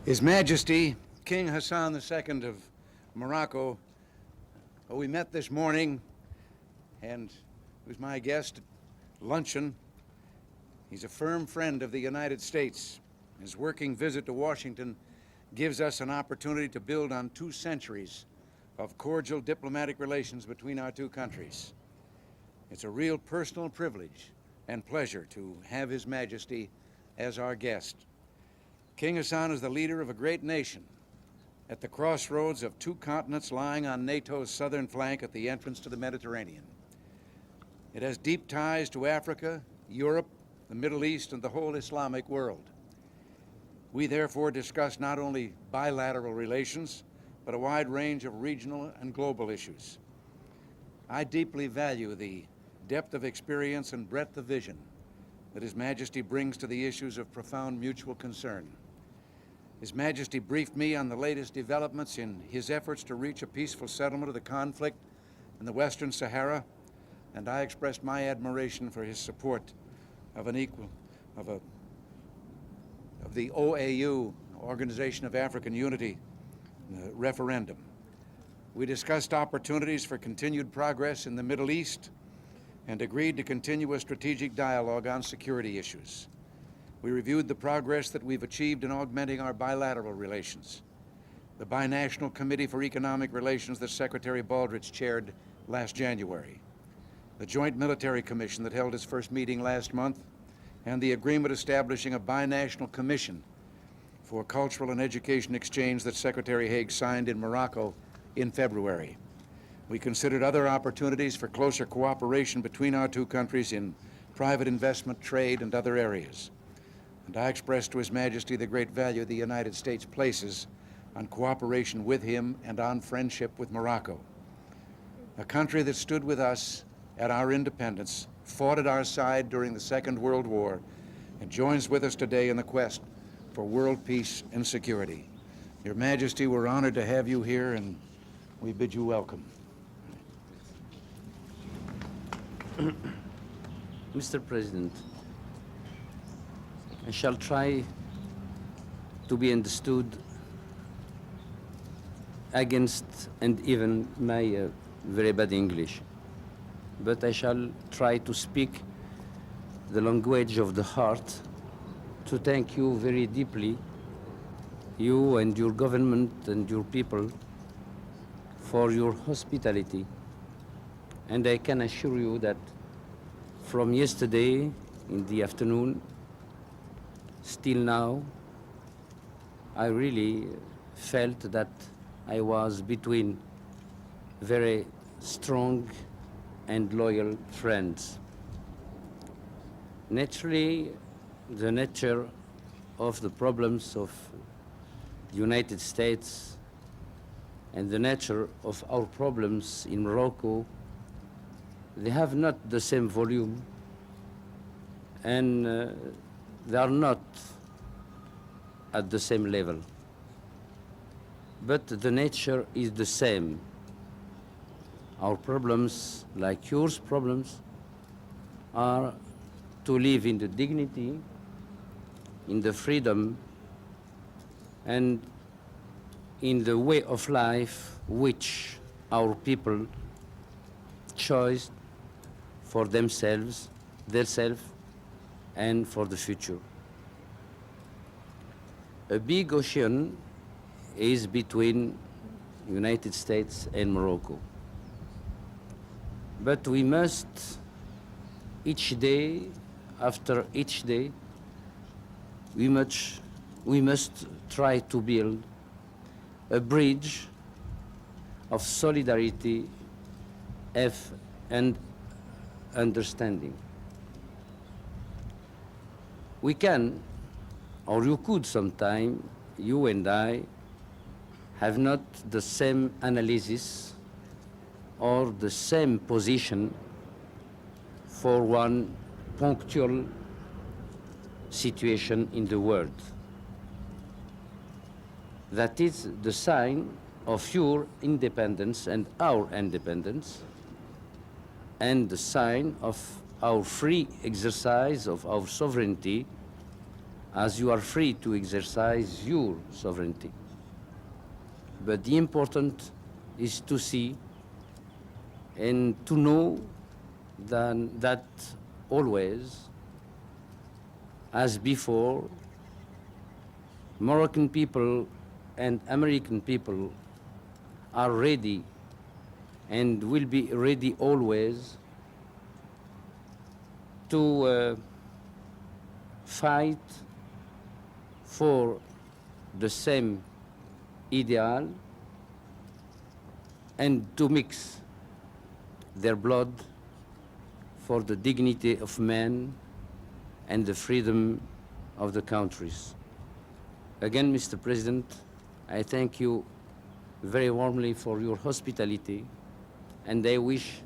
His Majesty, King Hassan II of Morocco, who we met this morning and was my guest at luncheon. He's a firm friend of the United States. His working visit to Washington gives us an opportunity to build on 2 centuries of cordial diplomatic relations between our 2 countries. It's a real personal privilege and pleasure to have His Majesty as our guest. King Hassan is the leader of a great nation at the crossroads of 2 continents lying on NATO's southern flank at the entrance to the Mediterranean. It has deep ties to Africa, Europe, the Middle East, and the whole Islamic world. We therefore discuss not only bilateral relations, but a wide range of regional and global issues. I deeply value the depth of experience and breadth of vision that His Majesty brings to the issues of profound mutual concern. His Majesty briefed me on the latest developments in his efforts to reach a peaceful settlement of the conflict in the Western Sahara, and I expressed my admiration for his support of the OAU, Organization of African Unity, referendum. We discussed opportunities for continued progress in the Middle East and agreed to continue a strategic dialogue on security issues. We reviewed the progress that we've achieved in augmenting our bilateral relations. The Binational Committee for Economic Relations that Secretary Baldrige chaired last January, the Joint Military Commission that held its first meeting last month, and the agreement establishing a binational commission for cultural and education exchange that Secretary Haig signed in Morocco in February. We considered other opportunities for closer cooperation between our 2 countries in private investment, trade, and other areas. And I expressed to His Majesty the great value the United States places on cooperation with him and on friendship with Morocco, a country that stood with us at our independence, fought at our side during the Second World War, and joins with us today in the quest for world peace and security. Your Majesty, we're honored to have you here, and we bid you welcome. Mr. President, I shall try to be understood against and even my very bad English, but I shall try to speak the language of the heart to thank you very deeply, you and your government and your people, for your hospitality. And I can assure you that from yesterday in the afternoon, still now, I really felt that I was between very strong and loyal friends. Naturally, the nature of the problems of the United States and the nature of our problems in Morocco, they have not the same volume, and they are not at the same level. But the nature is the same. Our problems, like yours problems, are to live in the dignity, in the freedom, and in the way of life which our people chose for themselves, and for the future. A big ocean is between United States and Morocco. But we must, each day, after each day, we must try to build a bridge of solidarity and understanding. We can, or you could sometime, you and I, have not the same analysis or the same position for one punctual situation in the world. That is the sign of your independence and our independence, and the sign of our free exercise of our sovereignty as you are free to exercise your sovereignty. But the important is to see and to know that always, as before, Moroccan people and American people are ready and will be ready always to fight for the same ideal and to mix their blood for the dignity of man and the freedom of the countries. Again, Mr. President, I thank you very warmly for your hospitality, and I wish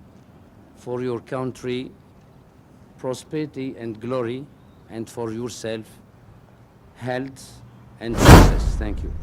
for your country prosperity and glory, and for yourself health and success. Thank you.